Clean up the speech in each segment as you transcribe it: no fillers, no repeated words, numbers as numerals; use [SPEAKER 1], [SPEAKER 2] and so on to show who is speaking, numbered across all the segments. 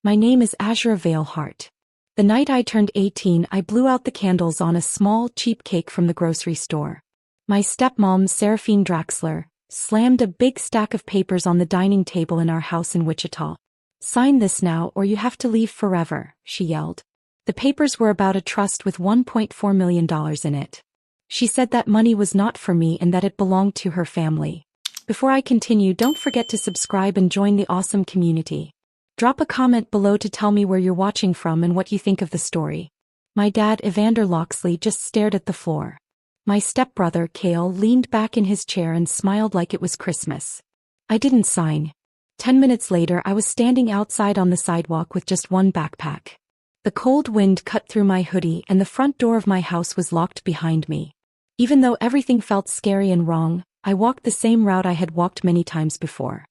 [SPEAKER 1] My name is Azura Veilheart. The night I turned 18, I blew out the candles on a small, cheap cake from the grocery store. My stepmom, Seraphine Draxler, slammed a big stack of papers on the dining table in our house in Wichita. "Sign this now or you have to leave forever," she yelled. The papers were about a trust with $1.4 million in it. She said that money was not for me and that it belonged to her family. Before I continue, don't forget to subscribe and join the awesome community. Drop a comment below to tell me where you're watching from and what you think of the story. My dad, Evander Loxley, just stared at the floor. My stepbrother, Cale, leaned back in his chair and smiled like it was Christmas. I didn't sign. 10 minutes later, I was standing outside on the sidewalk with just one backpack. The cold wind cut through my hoodie and the front door of my house was locked behind me. Even though everything felt scary and wrong, I walked the same route I had walked many times before.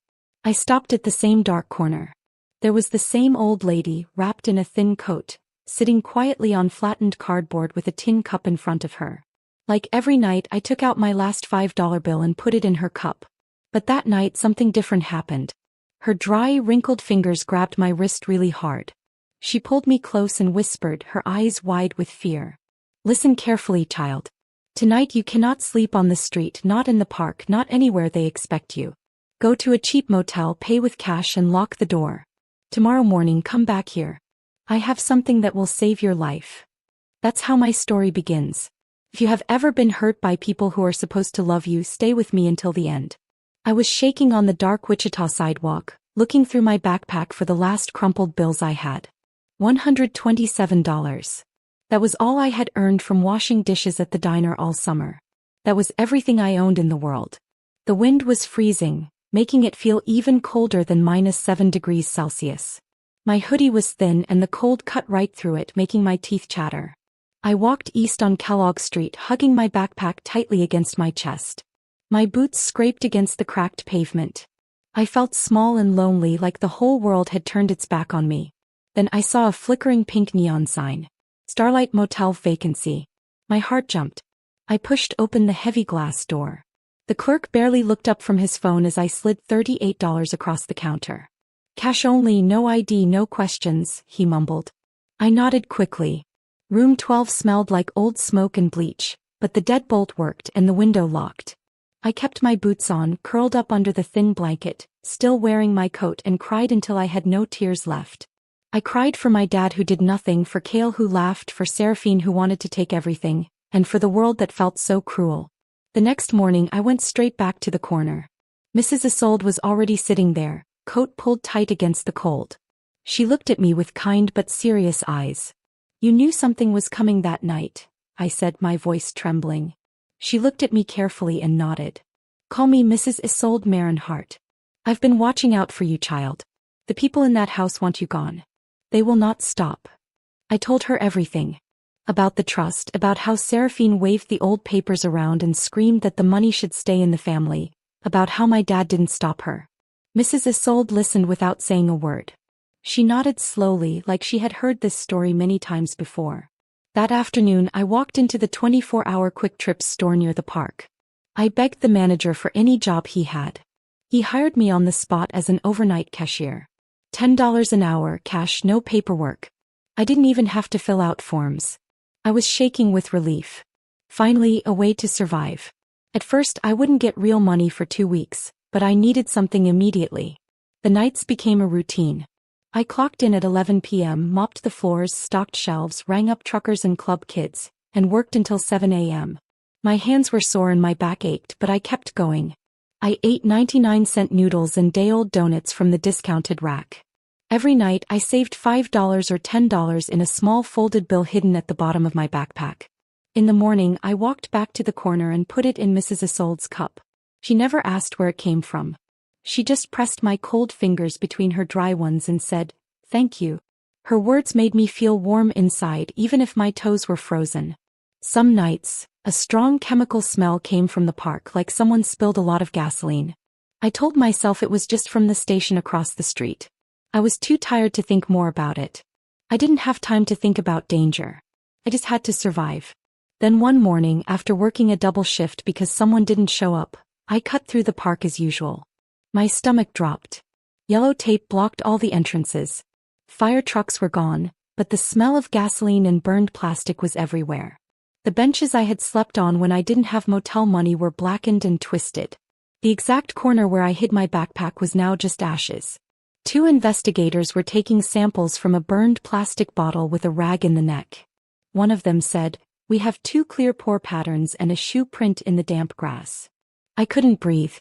[SPEAKER 1] I stopped at the same dark corner. There was the same old lady, wrapped in a thin coat, sitting quietly on flattened cardboard with a tin cup in front of her. Like every night, I took out my last $5 bill and put it in her cup. But that night something different happened. Her dry, wrinkled fingers grabbed my wrist really hard. She pulled me close and whispered, her eyes wide with fear. "Listen carefully, child. Tonight you cannot sleep on the street, not in the park, not anywhere they expect you. Go to a cheap motel, pay with cash and lock the door. Tomorrow morning come back here. I have something that will save your life." That's how my story begins. If you have ever been hurt by people who are supposed to love you, stay with me until the end. I was shaking on the dark Wichita sidewalk, looking through my backpack for the last crumpled bills I had. $127. That was all I had earned from washing dishes at the diner all summer. That was everything I owned in the world. The wind was freezing, making it feel even colder than -7 degrees Celsius. My hoodie was thin and the cold cut right through it, making my teeth chatter. I walked east on Kellogg Street, hugging my backpack tightly against my chest. My boots scraped against the cracked pavement. I felt small and lonely, like the whole world had turned its back on me. Then I saw a flickering pink neon sign. "Starlight Motel vacancy." My heart jumped. I pushed open the heavy glass door. The clerk barely looked up from his phone as I slid $38 across the counter. "Cash only, no ID, no questions," he mumbled. I nodded quickly. Room 12 smelled like old smoke and bleach, but the deadbolt worked and the window locked. I kept my boots on, curled up under the thin blanket, still wearing my coat, and cried until I had no tears left. I cried for my dad who did nothing, for Cale who laughed, for Seraphine who wanted to take everything, and for the world that felt so cruel. The next morning I went straight back to the corner. Mrs. Isolde was already sitting there, coat pulled tight against the cold. She looked at me with kind but serious eyes. "You knew something was coming that night," I said, my voice trembling. She looked at me carefully and nodded. "Call me Mrs. Isolde Marinhart. I've been watching out for you, child. The people in that house want you gone. They will not stop." I told her everything. About the trust, about how Seraphine waved the old papers around and screamed that the money should stay in the family, about how my dad didn't stop her. Mrs. Isolde listened without saying a word. She nodded slowly, like she had heard this story many times before. That afternoon I walked into the 24-hour Quick Trips store near the park. I begged the manager for any job he had. He hired me on the spot as an overnight cashier. $10 an hour, cash, no paperwork. I didn't even have to fill out forms. I was shaking with relief. Finally, a way to survive. At first I wouldn't get real money for 2 weeks, but I needed something immediately. The nights became a routine. I clocked in at 11 p.m., mopped the floors, stocked shelves, rang up truckers and club kids, and worked until 7 a.m. My hands were sore and my back ached, but I kept going. I ate 99-cent noodles and day-old donuts from the discounted rack. Every night I saved $5 or $10 in a small folded bill hidden at the bottom of my backpack. In the morning I walked back to the corner and put it in Mrs. Isolde's cup. She never asked where it came from. She just pressed my cold fingers between her dry ones and said, "Thank you." Her words made me feel warm inside, even if my toes were frozen. Some nights, a strong chemical smell came from the park, like someone spilled a lot of gasoline. I told myself it was just from the station across the street. I was too tired to think more about it. I didn't have time to think about danger. I just had to survive. Then one morning, after working a double shift because someone didn't show up, I cut through the park as usual. My stomach dropped. Yellow tape blocked all the entrances. Fire trucks were gone, but the smell of gasoline and burned plastic was everywhere. The benches I had slept on when I didn't have motel money were blackened and twisted. The exact corner where I hid my backpack was now just ashes. 2 investigators were taking samples from a burned plastic bottle with a rag in the neck. One of them said, "We have 2 clear pore patterns and a shoe print in the damp grass." I couldn't breathe.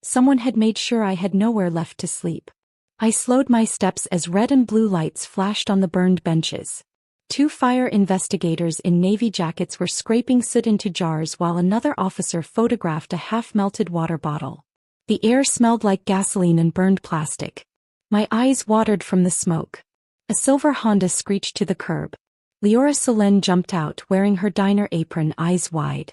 [SPEAKER 1] Someone had made sure I had nowhere left to sleep. I slowed my steps as red and blue lights flashed on the burned benches. 2 fire investigators in navy jackets were scraping soot into jars while another officer photographed a half-melted water bottle. The air smelled like gasoline and burned plastic. My eyes watered from the smoke. A silver Honda screeched to the curb. Leora Solen jumped out wearing her diner apron, eyes wide.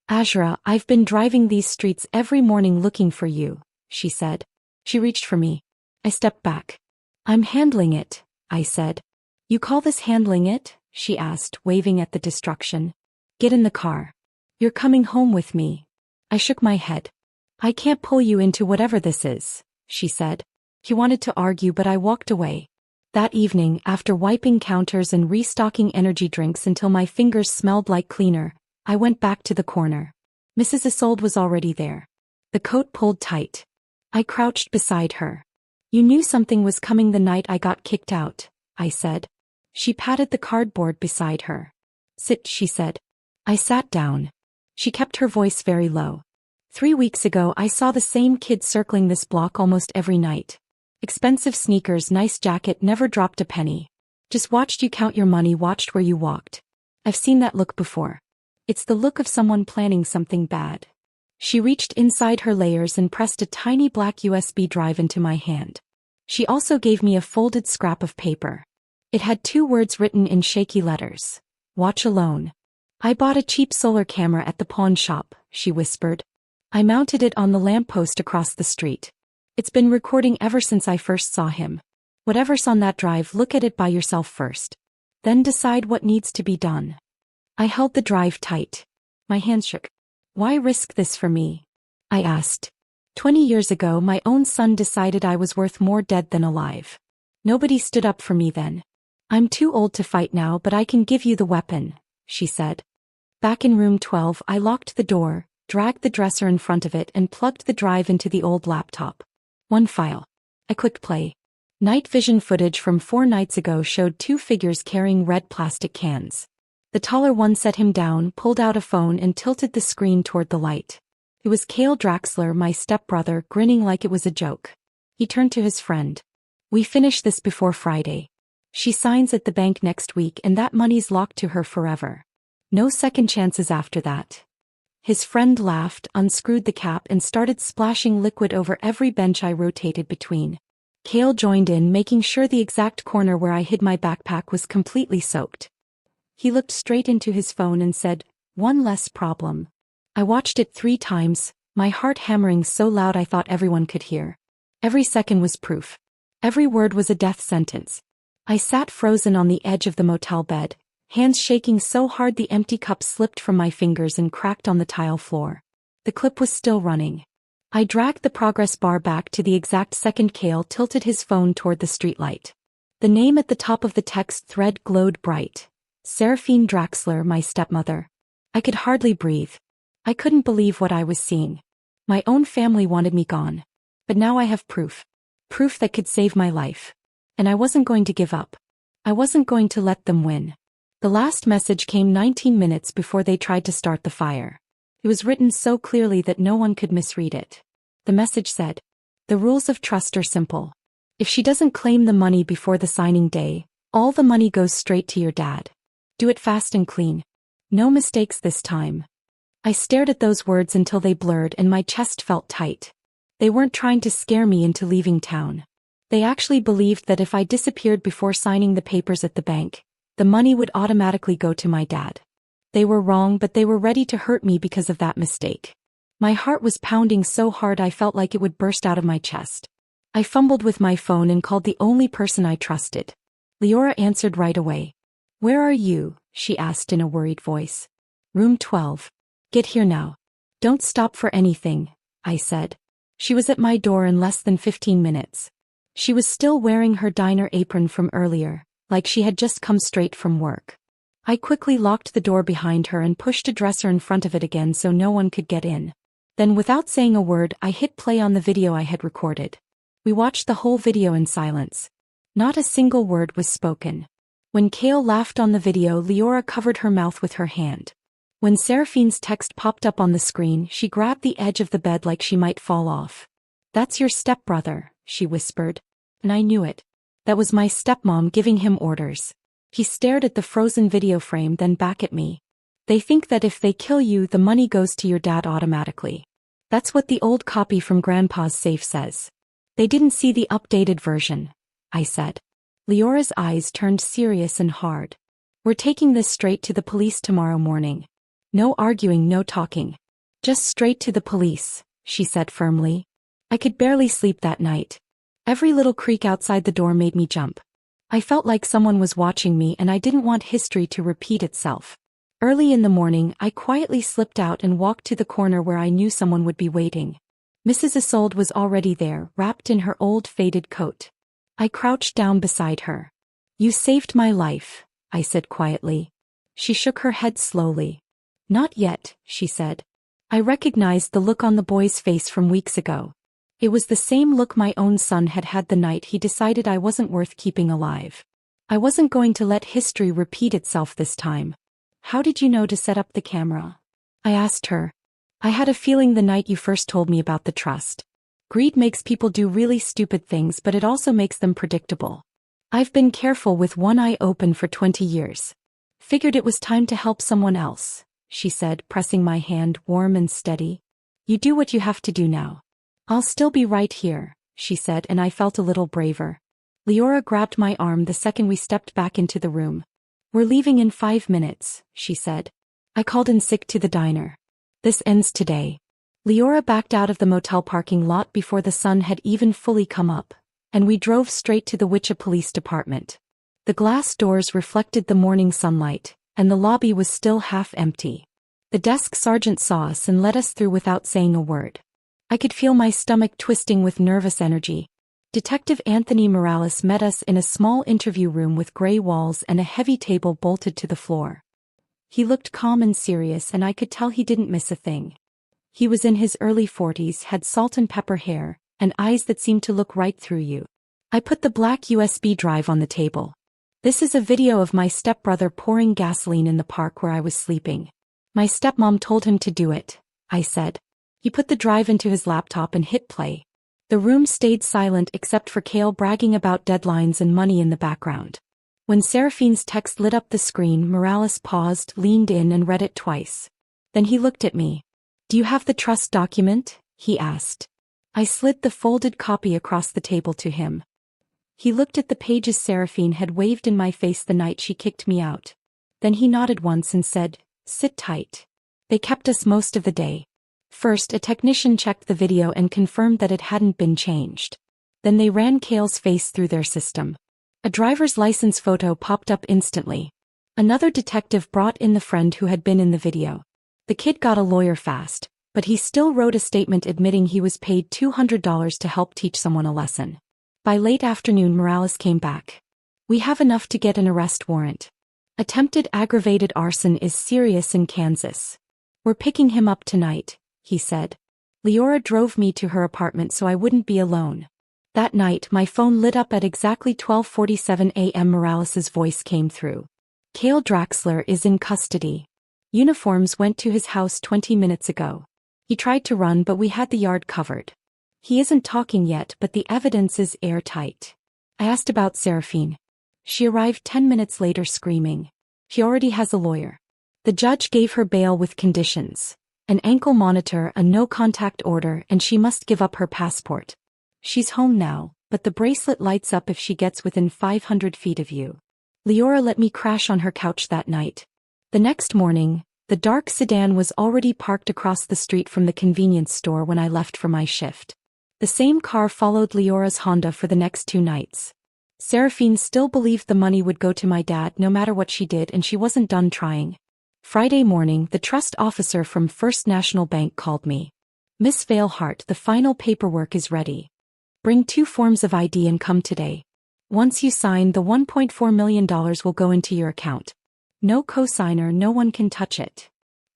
[SPEAKER 1] "Azra, I've been driving these streets every morning looking for you," she said. She reached for me. I stepped back. "I'm handling it," I said. "You call this handling it?" she asked, waving at the destruction. "Get in the car. You're coming home with me." I shook my head. "I can't pull you into whatever this is," she said. He wanted to argue, but I walked away. That evening, after wiping counters and restocking energy drinks until my fingers smelled like cleaner, I went back to the corner. Mrs. Isolde was already there. The coat pulled tight. I crouched beside her. "You knew something was coming the night I got kicked out," I said. She patted the cardboard beside her. "Sit," she said. I sat down. She kept her voice very low. "3 weeks ago I saw the same kid circling this block almost every night. Expensive sneakers, nice jacket, never dropped a penny. Just watched you count your money, watched where you walked. I've seen that look before. It's the look of someone planning something bad." She reached inside her layers and pressed a tiny black USB drive into my hand. She also gave me a folded scrap of paper. It had 2 words written in shaky letters. "Watch alone." "I bought a cheap solar camera at the pawn shop," she whispered. "I mounted it on the lamppost across the street. It's been recording ever since I first saw him. Whatever's on that drive, look at it by yourself first. Then decide what needs to be done." I held the drive tight. My hands shook. "Why risk this for me?" I asked. 20 years ago, my own son decided I was worth more dead than alive. Nobody stood up for me then. "I'm too old to fight now, but I can give you the weapon," she said. Back in room 12, I locked the door, dragged the dresser in front of it and plugged the drive into the old laptop. One file. I clicked play. Night vision footage from 4 nights ago showed 2 figures carrying red plastic cans. The taller one set him down, pulled out a phone and tilted the screen toward the light. It was Cale Draxler, my stepbrother, grinning like it was a joke. He turned to his friend. "We finish this before Friday. She signs at the bank next week and that money's locked to her forever. No second chances after that." His friend laughed, unscrewed the cap and started splashing liquid over every bench I rotated between. Cale joined in, making sure the exact corner where I hid my backpack was completely soaked. He looked straight into his phone and said, "One less problem." I watched it 3 times, my heart hammering so loud I thought everyone could hear. Every second was proof. Every word was a death sentence. I sat frozen on the edge of the motel bed, hands shaking so hard the empty cup slipped from my fingers and cracked on the tile floor. The clip was still running. I dragged the progress bar back to the exact second Cale tilted his phone toward the streetlight. The name at the top of the text thread glowed bright. Seraphine Draxler, my stepmother. I could hardly breathe. I couldn't believe what I was seeing. My own family wanted me gone. But now I have proof. Proof that could save my life. And I wasn't going to give up. I wasn't going to let them win. The last message came 19 minutes before they tried to start the fire. It was written so clearly that no one could misread it. The message said, "The rules of trust are simple. If she doesn't claim the money before the signing day, all the money goes straight to your dad. Do it fast and clean. No mistakes this time." I stared at those words until they blurred and my chest felt tight. They weren't trying to scare me into leaving town. They actually believed that if I disappeared before signing the papers at the bank, the money would automatically go to my dad. They were wrong, but they were ready to hurt me because of that mistake. My heart was pounding so hard I felt like it would burst out of my chest. I fumbled with my phone and called the only person I trusted. Leora answered right away. "Where are you?" she asked in a worried voice. "Room 12. Get here now. Don't stop for anything," I said. She was at my door in less than 15 minutes. She was still wearing her diner apron from earlier, like she had just come straight from work. I quickly locked the door behind her and pushed a dresser in front of it again so no one could get in. Then without saying a word, I hit play on the video I had recorded. We watched the whole video in silence. Not a single word was spoken. When Kale laughed on the video, Leora covered her mouth with her hand. When Seraphine's text popped up on the screen, she grabbed the edge of the bed like she might fall off. "That's your stepbrother," she whispered. And I knew it. That was my stepmom giving him orders. He stared at the frozen video frame, then back at me. "They think that if they kill you, the money goes to your dad automatically. That's what the old copy from Grandpa's safe says. They didn't see the updated version," I said. Leora's eyes turned serious and hard. "We're taking this straight to the police tomorrow morning. No arguing, no talking. Just straight to the police," she said firmly. I could barely sleep that night. Every little creak outside the door made me jump. I felt like someone was watching me and I didn't want history to repeat itself. Early in the morning, I quietly slipped out and walked to the corner where I knew someone would be waiting. Mrs. Isolde was already there, wrapped in her old faded coat. I crouched down beside her. "You saved my life," I said quietly. She shook her head slowly. "Not yet," she said. I recognized the look on the boy's face from weeks ago. It was the same look my own son had had the night he decided I wasn't worth keeping alive. I wasn't going to let history repeat itself this time. "How did you know to set up the camera?" I asked her. "I had a feeling the night you first told me about the trust. Greed makes people do really stupid things, but it also makes them predictable. I've been careful with one eye open for 20 years. Figured it was time to help someone else," she said, pressing my hand warm and steady. "You do what you have to do now." "I'll still be right here," she said, and I felt a little braver. Leora grabbed my arm the second we stepped back into the room. "We're leaving in 5 minutes," she said. I called in sick to the diner. "This ends today." Leora backed out of the motel parking lot before the sun had even fully come up, and we drove straight to the Wichita Police Department. The glass doors reflected the morning sunlight, and the lobby was still half empty. The desk sergeant saw us and let us through without saying a word. I could feel my stomach twisting with nervous energy. Detective Anthony Morales met us in a small interview room with gray walls and a heavy table bolted to the floor. He looked calm and serious, and I could tell he didn't miss a thing. He was in his early 40s, had salt and pepper hair, and eyes that seemed to look right through you. I put the black USB drive on the table. "This is a video of my stepbrother pouring gasoline in the park where I was sleeping. My stepmom told him to do it," I said. He put the drive into his laptop and hit play. The room stayed silent except for Kale bragging about deadlines and money in the background. When Seraphine's text lit up the screen, Morales paused, leaned in, and read it twice. Then he looked at me. "Do you have the trust document?" he asked. I slid the folded copy across the table to him. He looked at the pages Seraphine had waved in my face the night she kicked me out. Then he nodded once and said, "Sit tight." They kept us most of the day. First, a technician checked the video and confirmed that it hadn't been changed. Then they ran Kale's face through their system. A driver's license photo popped up instantly. Another detective brought in the friend who had been in the video. The kid got a lawyer fast, but he still wrote a statement admitting he was paid $200 to help teach someone a lesson. By late afternoon, Morales came back. "We have enough to get an arrest warrant. Attempted aggravated arson is serious in Kansas. We're picking him up tonight," he said. Leora drove me to her apartment so I wouldn't be alone. That night, my phone lit up at exactly 12:47 a.m. Morales's voice came through. "Kale Draxler is in custody. Uniforms went to his house 20 minutes ago. He tried to run, but we had the yard covered. He isn't talking yet, but the evidence is airtight." I asked about Seraphine. "She arrived 10 minutes later screaming. She already has a lawyer. The judge gave her bail with conditions. An ankle monitor, a no-contact order, and she must give up her passport. She's home now, but the bracelet lights up if she gets within 500 feet of you." Leora let me crash on her couch that night. The next morning, the dark sedan was already parked across the street from the convenience store when I left for my shift. The same car followed Leora's Honda for the next 2 nights. Seraphine still believed the money would go to my dad no matter what she did, and she wasn't done trying. Friday morning, the trust officer from First National Bank called me. "Miss Veilhart, the final paperwork is ready." Bring 2 forms of ID and come today. Once you sign, the $1.4 million will go into your account. No cosigner, no one can touch it.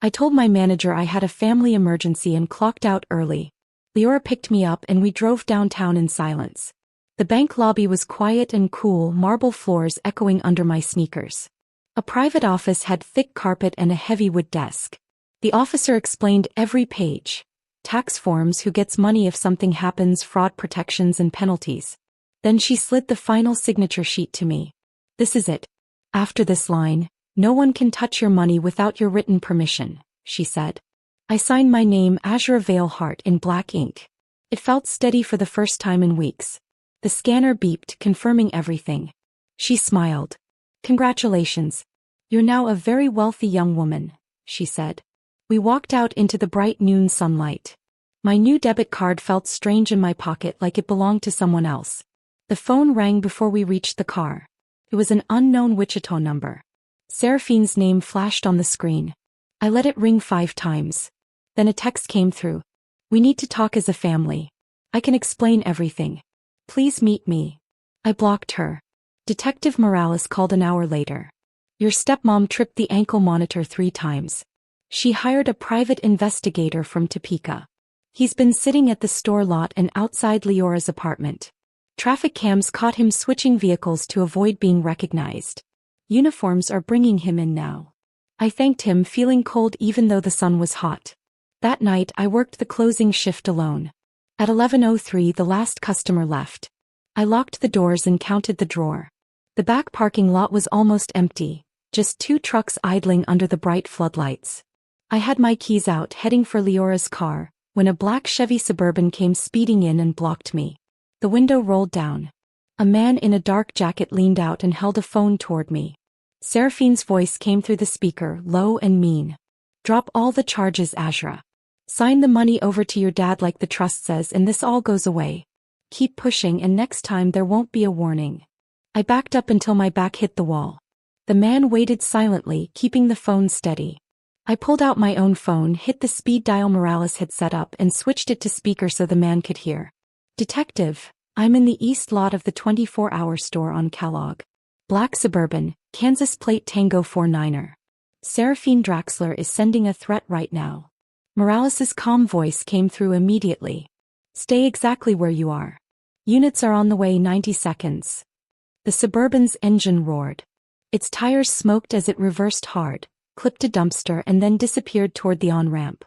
[SPEAKER 1] I told my manager I had a family emergency and clocked out early. Leora picked me up and we drove downtown in silence. The bank lobby was quiet and cool, marble floors echoing under my sneakers. A private office had thick carpet and a heavy wood desk. The officer explained every page. Tax forms, who gets money if something happens, fraud protections and penalties. Then she slid the final signature sheet to me. This is it. After this line, no one can touch your money without your written permission, she said. I signed my name, Azure Veil Heart, in black ink. It felt steady for the first time in weeks. The scanner beeped, confirming everything. She smiled. Congratulations. You're now a very wealthy young woman, she said. We walked out into the bright noon sunlight. My new debit card felt strange in my pocket, like it belonged to someone else. The phone rang before we reached the car. It was an unknown Wichita number. Seraphine's name flashed on the screen. I let it ring 5 times. Then a text came through. We need to talk as a family. I can explain everything. Please meet me. I blocked her. Detective Morales called an hour later. Your stepmom tripped the ankle monitor 3 times. She hired a private investigator from Topeka. He's been sitting at the store lot and outside Leora's apartment. Traffic cams caught him switching vehicles to avoid being recognized. Uniforms are bringing him in now. I thanked him, feeling cold even though the sun was hot. That night I worked the closing shift alone. At 11:03 the last customer left. I locked the doors and counted the drawer. The back parking lot was almost empty, just 2 trucks idling under the bright floodlights. I had my keys out, heading for Leora's car, when a black Chevy Suburban came speeding in and blocked me. The window rolled down. A man in a dark jacket leaned out and held a phone toward me. Seraphine's voice came through the speaker, low and mean. Drop all the charges, Azra. Sign the money over to your dad like the trust says, and this all goes away. Keep pushing and next time there won't be a warning. I backed up until my back hit the wall. The man waited silently, keeping the phone steady. I pulled out my own phone, hit the speed dial Morales had set up, and switched it to speaker so the man could hear. Detective, I'm in the east lot of the 24-hour store on Kellogg. Black Suburban, Kansas plate Tango 49er. Seraphine Draxler is sending a threat right now. Morales's calm voice came through immediately. Stay exactly where you are. Units are on the way, 90 seconds. The Suburban's engine roared. Its tires smoked as it reversed hard, clipped a dumpster and then disappeared toward the on-ramp.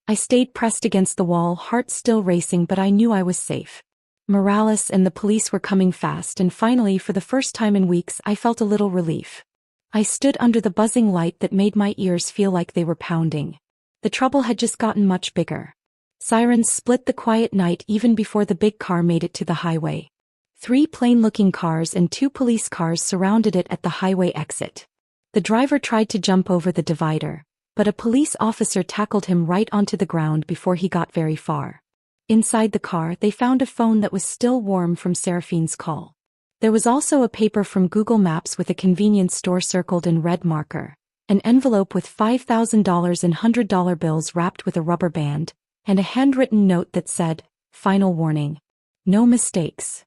[SPEAKER 1] I stayed pressed against the wall, heart still racing, but I knew I was safe. Morales and the police were coming fast, and finally, for the first time in weeks, I felt a little relief. I stood under the buzzing light that made my ears feel like they were pounding. The trouble had just gotten much bigger. Sirens split the quiet night even before the big car made it to the highway. 3 plain-looking cars and 2 police cars surrounded it at the highway exit. The driver tried to jump over the divider, but a police officer tackled him right onto the ground before he got very far. Inside the car, they found a phone that was still warm from Seraphine's call. There was also a paper from Google Maps with a convenience store circled in red marker, an envelope with $5,000 in $100 bills wrapped with a rubber band, and a handwritten note that said, "Final warning. No mistakes."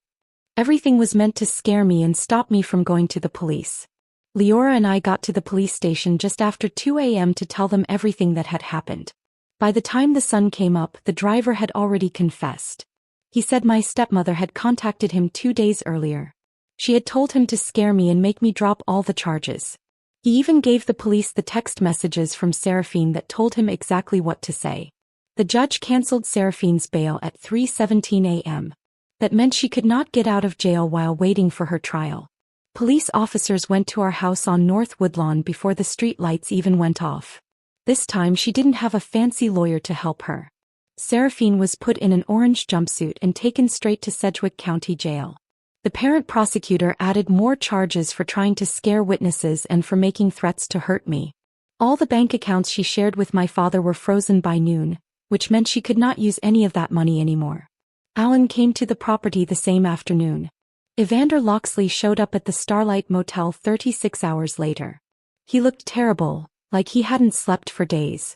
[SPEAKER 1] Everything was meant to scare me and stop me from going to the police. Leora and I got to the police station just after 2 a.m. to tell them everything that had happened. By the time the sun came up, the driver had already confessed. He said my stepmother had contacted him 2 days earlier. She had told him to scare me and make me drop all the charges. He even gave the police the text messages from Seraphine that told him exactly what to say. The judge canceled Seraphine's bail at 3:17 a.m. That meant she could not get out of jail while waiting for her trial. Police officers went to our house on North Woodlawn before the street lights even went off. This time she didn't have a fancy lawyer to help her. Seraphine was put in an orange jumpsuit and taken straight to Sedgwick County Jail. The parent prosecutor added more charges for trying to scare witnesses and for making threats to hurt me. All the bank accounts she shared with my father were frozen by noon, which meant she could not use any of that money anymore. Alan came to the property the same afternoon. Evander Loxley showed up at the Starlight Motel 36 hours later. He looked terrible, like he hadn't slept for days.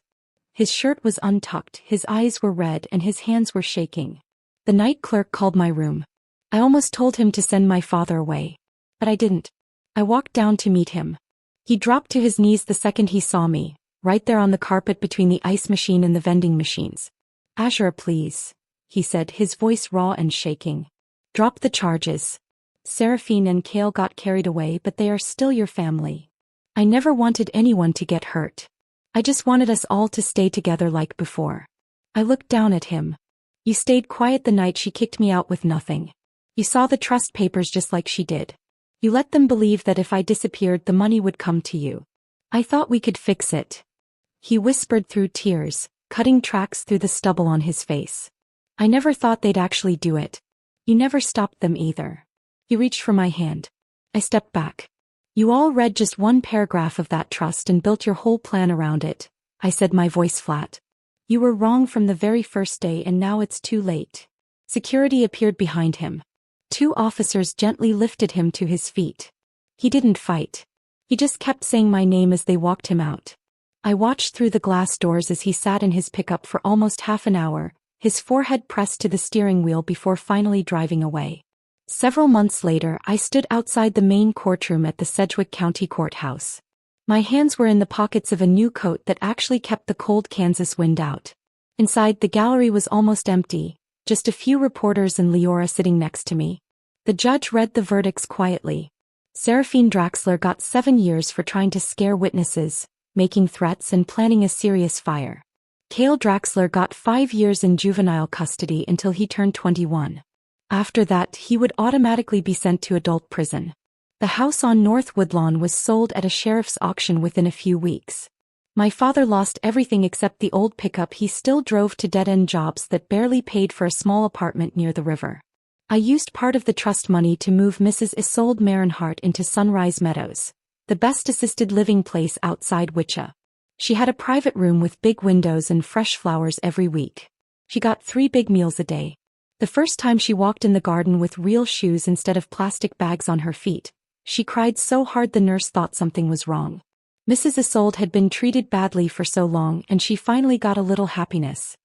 [SPEAKER 1] His shirt was untucked, his eyes were red, and his hands were shaking. The night clerk called my room. I almost told him to send my father away. But I didn't. I walked down to meet him. He dropped to his knees the second he saw me, right there on the carpet between the ice machine and the vending machines. "Azura, please," he said, his voice raw and shaking. "Drop the charges. Seraphine and Kale got carried away, but they are still your family. I never wanted anyone to get hurt. I just wanted us all to stay together like before." I looked down at him. "You stayed quiet the night she kicked me out with nothing. You saw the trust papers just like she did. You let them believe that if I disappeared the money would come to you. I thought we could fix it." He whispered through tears, cutting tracks through the stubble on his face. "I never thought they'd actually do it. You never stopped them either." He reached for my hand. I stepped back. "You all read just one paragraph of that trust and built your whole plan around it," I said, my voice flat. "You were wrong from the very first day and now it's too late." Security appeared behind him. 2 officers gently lifted him to his feet. He didn't fight. He just kept saying my name as they walked him out. I watched through the glass doors as he sat in his pickup for almost half an hour, his forehead pressed to the steering wheel before finally driving away. Several months later, I stood outside the main courtroom at the Sedgwick County Courthouse. My hands were in the pockets of a new coat that actually kept the cold Kansas wind out. Inside, the gallery was almost empty, just a few reporters and Leora sitting next to me. The judge read the verdicts quietly. Seraphine Draxler got 7 years for trying to scare witnesses, making threats and planning a serious fire. Kale Draxler got 5 years in juvenile custody until he turned 21. After that, he would automatically be sent to adult prison. The house on North Woodlawn was sold at a sheriff's auction within a few weeks. My father lost everything except the old pickup he still drove to dead-end jobs that barely paid for a small apartment near the river. I used part of the trust money to move Mrs. Isolde Marinhart into Sunrise Meadows, the best assisted living place outside Wichita. She had a private room with big windows and fresh flowers every week. She got 3 big meals a day. The first time she walked in the garden with real shoes instead of plastic bags on her feet, she cried so hard the nurse thought something was wrong. Mrs. Isolde had been treated badly for so long and she finally got a little happiness.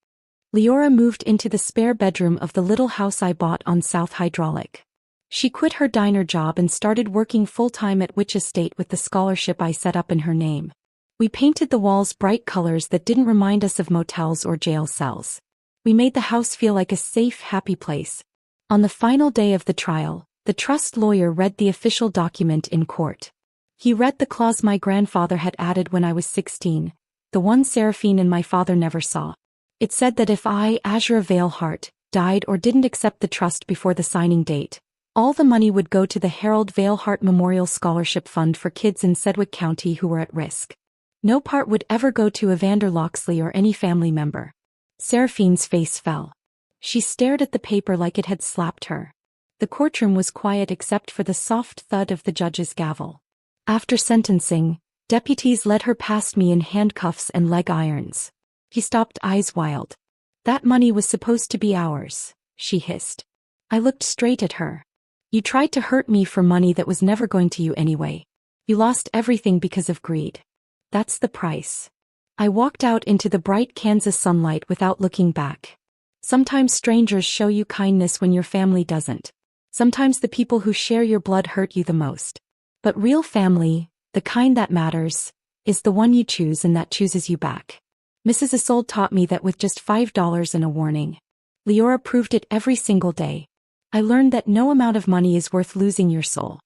[SPEAKER 1] Leora moved into the spare bedroom of the little house I bought on South Hydraulic. She quit her diner job and started working full-time at Wichita State with the scholarship I set up in her name. We painted the walls bright colors that didn't remind us of motels or jail cells. We made the house feel like a safe, happy place. On the final day of the trial, the trust lawyer read the official document in court. He read the clause my grandfather had added when I was 16, the one Seraphine and my father never saw. It said that if I, Azura Veilhart, died or didn't accept the trust before the signing date, all the money would go to the Harold Veilhart Memorial Scholarship Fund for kids in Sedgwick County who were at risk. No part would ever go to Evander Loxley or any family member. Seraphine's face fell. She stared at the paper like it had slapped her. The courtroom was quiet except for the soft thud of the judge's gavel. After sentencing, deputies led her past me in handcuffs and leg irons. He stopped, eyes wild. "That money was supposed to be ours," she hissed. I looked straight at her. "You tried to hurt me for money that was never going to you anyway. You lost everything because of greed. That's the price." I walked out into the bright Kansas sunlight without looking back. Sometimes strangers show you kindness when your family doesn't. Sometimes the people who share your blood hurt you the most. But real family, the kind that matters, is the one you choose and that chooses you back. Mrs. Isolde taught me that with just $5 and a warning. Leora proved it every single day. I learned that no amount of money is worth losing your soul.